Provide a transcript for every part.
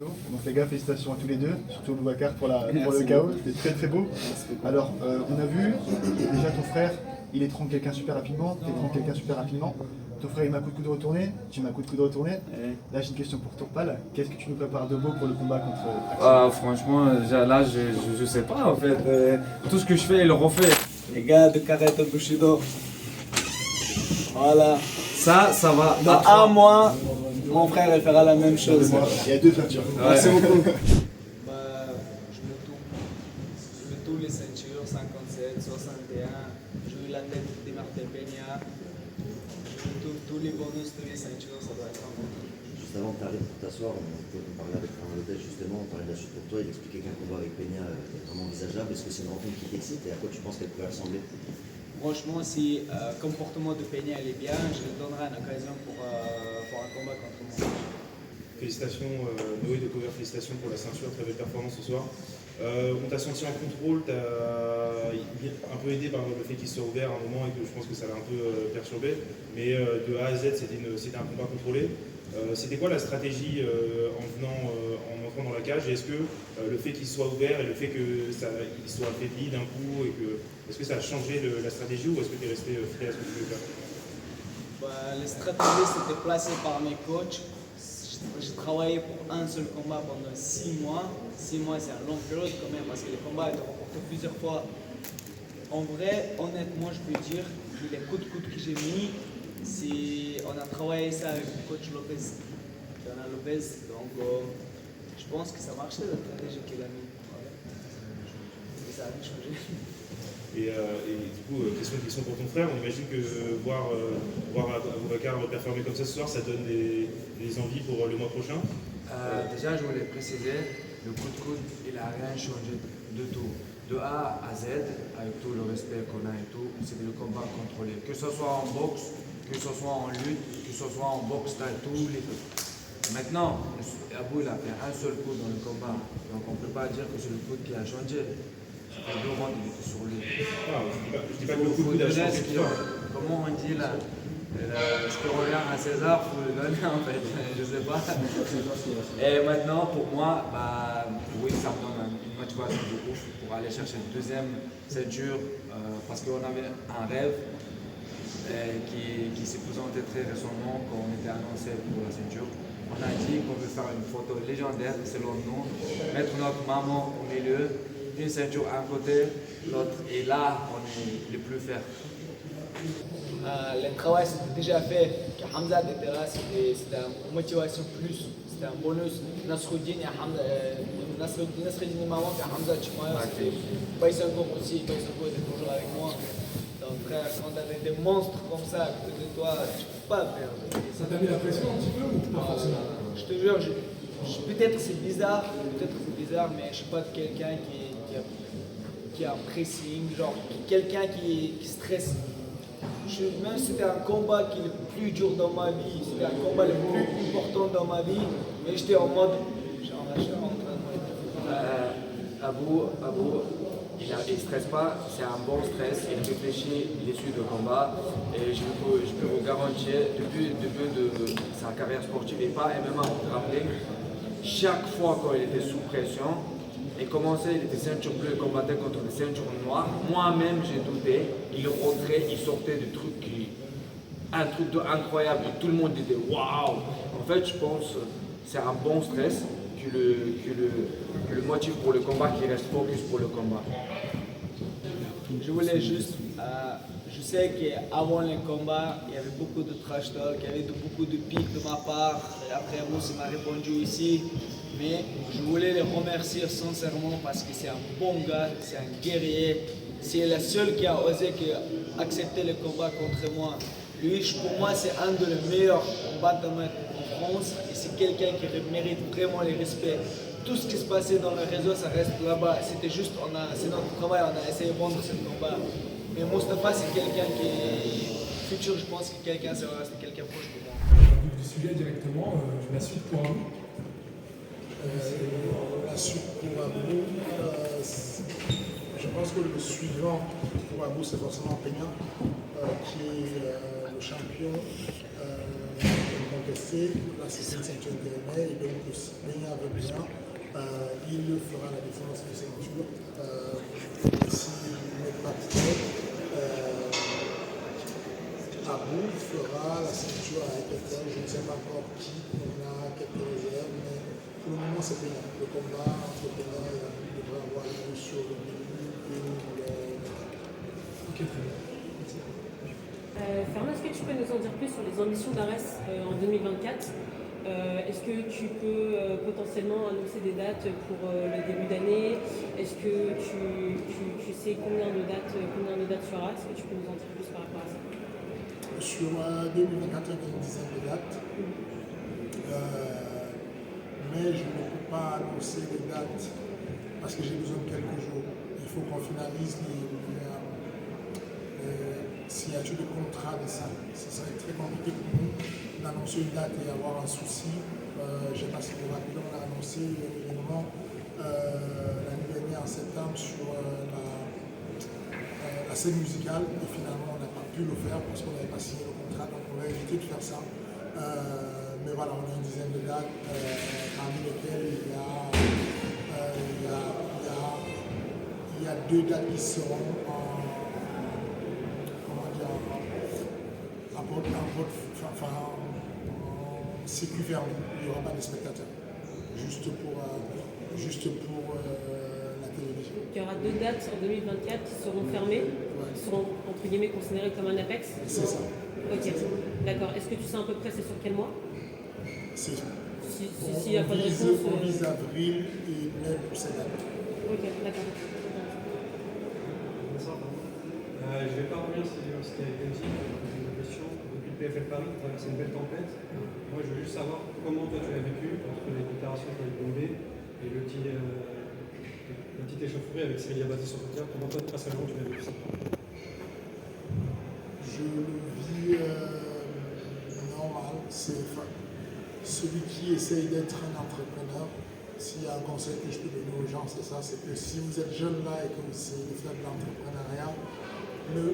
Donc les gars, félicitations à tous les deux, surtout Boubacar pour le KO, c'était très très beau. Alors on a vu, déjà ton frère, il est tranquille quelqu'un super rapidement, t'es tranquille quelqu'un super rapidement. Ton frère il m'a coup de coude retourné, tu m'as coup de coude retourné. Là j'ai une question pour Tourpal, qu'est-ce que tu nous prépares de beau pour le combat contre Axel? Franchement, là je sais pas en fait. Tout ce que je fais, il le refait. Les gars de Karate Bushido. Voilà. Ça va. Dans un mois, mon frère il fera la même chose. Il y a deux ceintures. Merci beaucoup. Je mets tous les ceintures, 57, 61. Je mets la tête de Martin Peña. Je mets tous les bonus de les ceintures, ça doit être un bon truc. Juste avant de t'asseoir, on parlait avec Fernand Lopez justement, on parlait de la chute pour toi, il expliquait qu'un combat avec Peña est vraiment envisageable. Est-ce que c'est une rencontre qui t'excite et à quoi tu penses qu'elle pourrait ressembler? Franchement, si le comportement de Peña elle est bien, je lui donnerai une occasion pour un combat contre moi. Félicitations Noé de Cover, félicitations pour la ceinture, très belle performance ce soir. On t'a senti en contrôle, t'as un peu aidé par le fait qu'il soit ouvert à un moment et que je pense que ça l'a un peu perturbé. Mais de A à Z, c'était un combat contrôlé. C'était quoi la stratégie en entrant dans la cage? Et est-ce que le fait qu'il soit ouvert et le fait qu'il soit affaibli d'un coup, est-ce que ça a changé la stratégie ou est-ce que tu es resté frais à ce que tu veux faire? Les stratégies c'était placé par mes coachs. J'ai travaillé pour un seul combat pendant 6 mois. 6 mois, c'est un long période quand même parce que les combats étaient remportés plusieurs fois. En vrai, honnêtement, je peux dire que les coups de coude que j'ai mis, on a travaillé ça avec le coach Lopez, Fernand Lopez. Donc, je pense que ça marchait la stratégie qu'il a mis. Et ça a rien changé. Et du coup, question pour ton frère, on imagine que voir Boubacar performer comme ça ce soir, ça donne des envies pour le mois prochain. Déjà, je voulais préciser, le coup de coude, il n'a rien changé de tout. De A à Z, avec tout le respect qu'on a et tout, c'est le combat contrôlé. Que ce soit en boxe, que ce soit en lutte, que ce soit en boxe, t'as tous les deux. Maintenant, Abou il a fait un seul coup dans le combat, donc on ne peut pas dire que c'est le coup qui a changé. Ça fait 2 rounds, il était sur lui. Je dis pas que le coup de coude a changé tout ça. Comment on dit là? Ce que revient à César, il faut le donner en fait, je sais pas. Et maintenant, pour moi, oui, ça me donne une motivation de ouf pour aller chercher une deuxième ceinture parce qu'on avait un rêve qui s'est présenté très récemment quand on était annoncé pour la ceinture. On a dit qu'on veut faire une photo légendaire selon nous, mettre notre maman au milieu, une ceinture à un côté, l'autre, et là, on est les plus fiers. Le travail c'était déjà fait, que Hamza était là, c'était une motivation plus, c'était un bonus. Nasruddin et Nasruddin maman et Hamza Chimaya, c'était Baïsango aussi, Baïsango était toujours avec moi. Donc frère, quand tu as des monstres comme ça à côté de toi, tu peux pas perdre. Ça t'a mis la pression un petit peu ou pas forcément? Je te jure, peut-être c'est bizarre, mais je suis pas quelqu'un qui a un pressing, genre quelqu'un qui stresse. Même si c'était un combat qui est le plus dur dans ma vie, c'était un combat le plus important dans ma vie, mais j'étais en mode, genre, je suis en train de... Abou, il ne stresse pas, c'est un bon stress, il réfléchit, il suit le combat et je peux vous garantir, depuis le début de sa carrière sportive et pas MMA, on peut rappeler, chaque fois quand il était sous pression, il commençait, il était ceinture bleue, il combattait contre des ceintures noires. Moi-même, j'ai douté. Il rentrait, il sortait des trucs, un truc incroyable. Et tout le monde disait waouh. En fait, je pense que c'est un bon stress que le motive pour le combat, qui reste focus pour le combat. Je voulais juste, je sais qu'avant le combat, il y avait beaucoup de trash talk, il y avait beaucoup de piques de ma part. Et après, Mousse m'a répondu ici. Mais je voulais les remercier sincèrement parce que c'est un bon gars, c'est un guerrier. C'est le seul qui a osé accepter le combat contre moi. Lui, pour moi, c'est un des meilleurs combattants en France et c'est quelqu'un qui mérite vraiment le respect. Tout ce qui se passait dans le réseau, ça reste là-bas. C'était juste, c'est notre travail, on a essayé de vendre ce combat. Mais Moustapha, c'est quelqu'un qui est futur, je pense que quelqu'un, ça va rester quelqu'un proche pour moi. Du sujet directement, la suite pour Abou. La suite pour Abou, je pense que le suivant pour Abou, c'est forcément Peña, qui est le champion contester la ceinture intérimaire et donc si Peña veut bien, il fera la défense de ceinture. Si Martinez, Abou fera la ceinture avec quelqu'un, je ne sais pas encore qui, on a quelques réserves, mais pour le moment c'est Peña. Le combat entre Peña et Abou devrait avoir lieu sur le début 2024. Ok, très bien. Fernand, est-ce que tu peux nous en dire plus sur les ambitions d'Ares en 2024 ? Est-ce que tu peux potentiellement annoncer des dates pour le début d'année ? Est-ce que tu sais combien de dates sur Ares ? Est-ce que tu peux nous en dire plus par rapport à ça ? Sur 2024, il y a une dizaine de dates. Mais je ne peux pas annoncer les dates parce que j'ai besoin de quelques jours. Il faut qu'on finalise les signature de contrat de ça. Ce serait très compliqué pour nous d'annoncer une date et avoir un souci. Je n'ai pas si rapide, on a annoncé l'événement l'année dernière en septembre sur la scène musicale et finalement on n'a pas pu le faire parce qu'on n'avait pas signé le contrat, donc on va éviter de faire ça. Mais voilà, on a une dizaine de dates parmi lesquelles il y a 2 dates qui seront en circuit fermé, il n'y aura pas de spectateurs, juste pour la télévision. Il y aura 2 dates en 2024 qui seront fermées, qui seront entre guillemets considérées comme un apex. C'est ça. Ok, d'accord. Est-ce que tu sais à peu près c'est sur quel mois ? Si y a pas de réponse, on vise avril et mai pour ces dates. Ok, d'accord. Je ne vais pas revenir sur ce qui a été dit, une question. Depuis le PFL Paris, tu traverses une belle tempête. Moi, je veux juste savoir comment toi tu l'as vécu entre les déclarations que tu as tombées et la petite échauffourée avec Célia Bazé sur le terrain. Comment toi, personnellement, tu l'as vécu ça ? Je le vis normal. C'est celui qui essaye d'être un entrepreneur. S'il y a un conseil que je peux donner aux gens, c'est ça, c'est que si vous êtes jeune là et que vous essayez de faire de l'entrepreneuriat, ne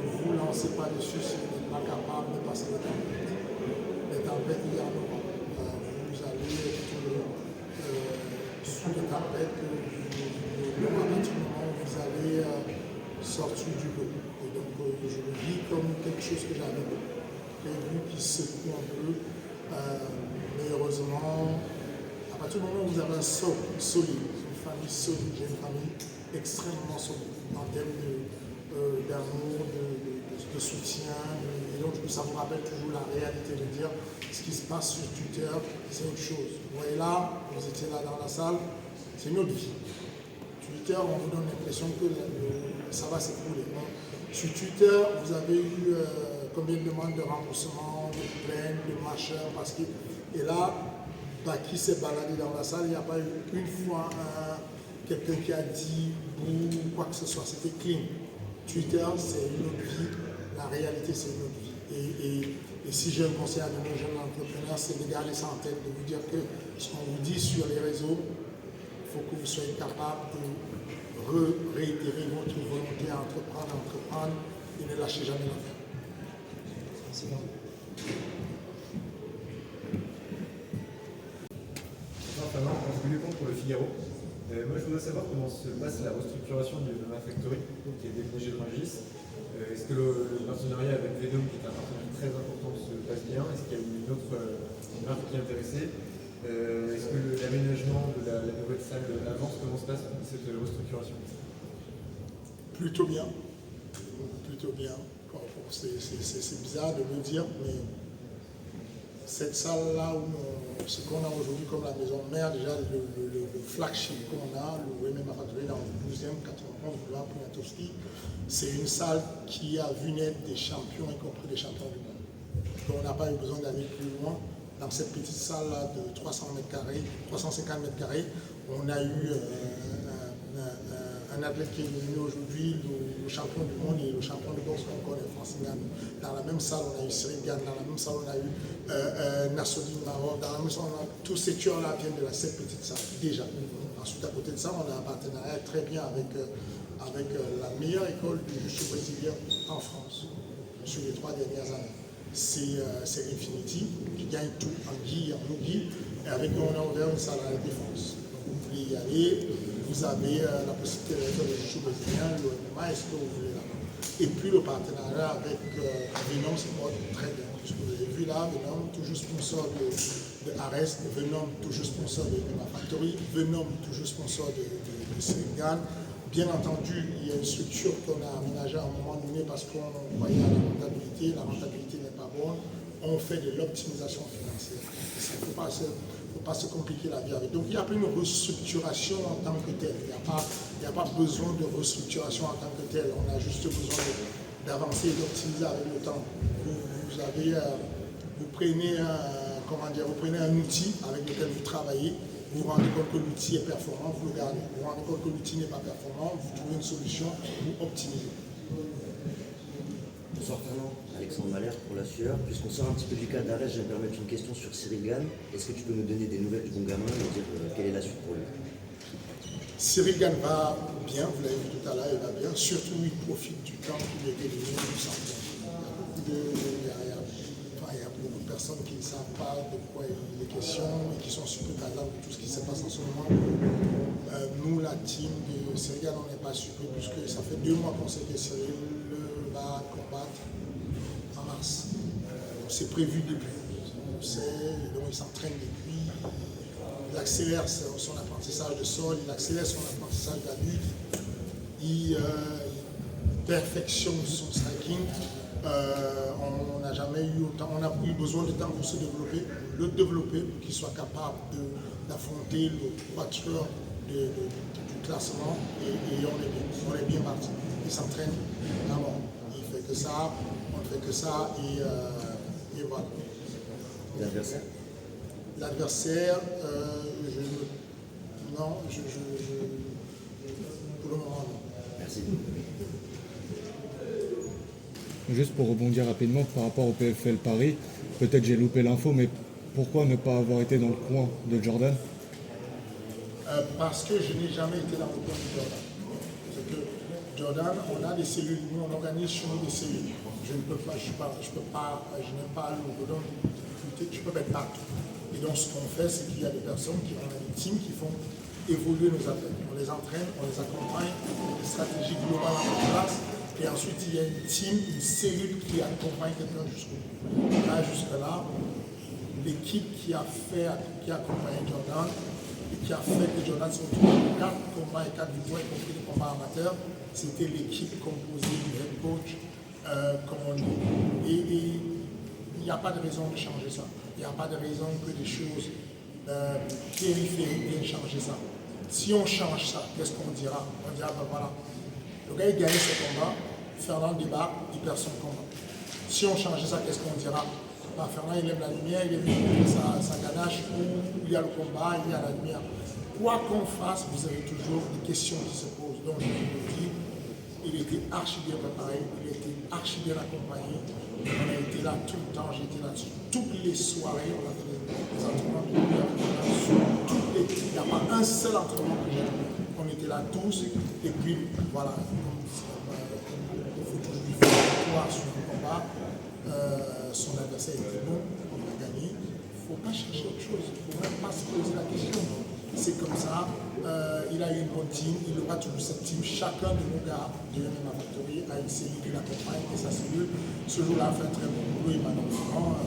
vous lancez pas dessus si vous n'êtes pas capable de passer les tempêtes. Les tempêtes, il y en aura. Vous allez être sous les tempêtes, à partir du moment où vous allez sortir du lot. Et donc, je le vis comme quelque chose que j'avais prévu qui secoue un peu. Mais heureusement, à partir du moment où vous avez un socle solide, une famille solide, j'ai une famille extrêmement solide en termes d'amour, de soutien. Et donc, ça vous rappelle toujours la réalité de dire ce qui se passe sur Twitter, c'est autre chose. Vous voyez là, vous étiez là dans la salle, c'est une autre vie. Twitter, on vous donne l'impression que ça va s'écrouler. Sur Twitter, vous avez eu combien de demandes de remboursement, de plaintes, de machin, parce que. Et là, qui s'est baladé dans la salle, il n'y a pas eu une fois quelqu'un qui a dit bouh, quoi que ce soit, c'était clean. Twitter, c'est une autre vie, la réalité, c'est une autre vie. Et si j'ai un conseil à donner aux jeunes entrepreneurs, c'est de garder ça en tête, de vous dire que ce qu'on vous dit sur les réseaux, il faut que vous soyez capable de réitérer votre volonté à entreprendre et ne lâchez jamais l'affaire. C'est bon. Fernand, je voulais compte pour le Figaro. Moi, je voudrais savoir comment se passe la restructuration du MMA Factory, qui est déménagé de Rungis. Est-ce que le partenariat avec Vedom, qui est un partenariat très important, se passe bien? Est-ce qu'il y a eu une autre marque qui est intéressée? Est-ce que l'aménagement de la nouvelle salle avance? Comment se passe cette restructuration? Plutôt bien. Plutôt bien. C'est bizarre de le dire, mais cette salle-là, ce qu'on a aujourd'hui comme la maison mère, déjà le flagship qu'on a, le MMA Factory dans le 12e, 91 boulevard Poniatowski, c'est une salle qui a vu naître des champions, y compris des champions du monde. Donc on n'a pas eu besoin d'aller plus loin. Dans cette petite salle-là de 300 mètres carrés, 350 mètres carrés, on a eu un athlète qui est devenu aujourd'hui le champion du monde et le champion de boxe qu'on connaît, Francis Ngannou. Dans la même salle, on a eu Cyril Gane, dans la même salle, on a eu Nassoudine Maroc, dans la même salle, tous ces tueurs-là viennent de cette petite salle, déjà. Ensuite, à côté de ça, on a un partenariat très bien avec la meilleure école de jiu-jitsu brésilien en France, sur les 3 dernières années. c'est Infinity, qui gagne tout en Guy, en Nougui, et avec nous, on a ouvert une salle à la défense. Donc, vous pouvez y aller, vous avez la possibilité de faire le jeu brésilien, le MMA, est-ce que vous voulez là. Et puis le partenariat avec Venom, c'est très bien. Ce que vous avez vu là, Venom, toujours sponsor de Ares, Venom, toujours sponsor de ma Factory, Venom, toujours sponsor de Seringan. Bien entendu, il y a une structure qu'on a aménagée à un moment donné parce qu'on voyait la rentabilité n'est pas bonne. On fait de l'optimisation financière. Il ne faut pas se compliquer la vie avec. Donc il n'y a pas une restructuration en tant que telle. Il n'y a pas besoin de restructuration en tant que telle. On a juste besoin d'avancer et d'optimiser avec le temps. Vous prenez un outil avec lequel vous travaillez. Vous vous rendez compte que l'outil est performant, vous le gardez. Vous vous rendez compte que l'outil n'est pas performant, vous trouvez une solution, vous optimisez. Bonsoir Fernand, Alexandre Malher pour la sueur. Puisqu'on sort un petit peu du cadre d'arrêt, je vais me permettre une question sur Cyril Gane. Est-ce que tu peux nous donner des nouvelles du bon gamin et dire quelle est la suite pour lui? Cyril Gane va bien, vous l'avez vu tout à l'heure, il va bien. Surtout, il profite du temps qu'il a été donné, il sent bien. Il y a beaucoup de personnes qui ne savent pas de quoi il est question et qui sont super cadres de tout ce qui se passe en ce moment. Nous, la team de Cyril Gane, on n'est pas surpris puisque ça fait 2 mois qu'on sait que Cyril va combattre en mars. C'est prévu depuis. On sait, donc il s'entraîne depuis. Il accélère son apprentissage de sol, il accélère son apprentissage de la lutte. Il perfectionne son striking. On n'a jamais eu autant, on a eu besoin de temps pour se développer, le développer pour qu'il soit capable d'affronter le quatuor du classement et on est bien parti. Il s'entraîne vraiment. Il ne fait que ça, on ne fait que ça et voilà. L'adversaire? L'adversaire, pour le moment non. Merci. Juste pour rebondir rapidement par rapport au PFL Paris, peut-être j'ai loupé l'info, mais pourquoi ne pas avoir été dans le coin de Jordan? Parce que je n'ai jamais été dans le coin de Jordan. C'est que Jordan, on a des cellules, nous on organise chez nous des cellules. Je n'aime pas l'ordre, je peux pas être partout. Et donc ce qu'on fait, c'est qu'il y a des personnes qui ont des teams qui font évoluer nos athlètes. On les entraîne, on les accompagne, on a des stratégies globales en place. Et ensuite, il y a une team, une cellule qui accompagne quelqu'un jusqu'au bout. Là, jusque-là, l'équipe qui a accompagné Jordan et qui a fait que Jordan se retrouve à 4 combats et 4 victoires, y compris les combats amateurs, c'était l'équipe composée du head coach, comme on dit. Et il n'y a pas de raison de changer ça. Il n'y a pas de raison que des choses périphériques viennent changer ça. Si on change ça, qu'est-ce qu'on dira? On dira, ben voilà. Le gars, il gagne ce combat, Fernand débat, il perd son combat. Si on changeait ça, qu'est-ce qu'on dira? Bah, Fernand, il aime la lumière, il aime sa ganache, où il y a le combat, il y a la lumière. Quoi qu'on fasse, vous avez toujours des questions qui se posent. Donc, je vous le dis, il était archi bien préparé, il était archi bien accompagné. On a été là tout le temps, j'étais là toutes les soirées, on a fait des entraînements de lumière, il n'y a pas un seul entraînement que j'ai fait. On était là tous, et puis voilà, il faut toujours lui faire victoire sur un combat. Son adversaire était bon, on a gagné. Il ne faut pas chercher autre chose, il ne faut même pas se poser la question. C'est comme ça, il a eu une bonne team, il aura toujours cette team. Chacun de nos gars de MMA Factory a une cellule qui l'accompagne et sa cellule. Ce jour-là a fait un très bon boulot et malheureusement,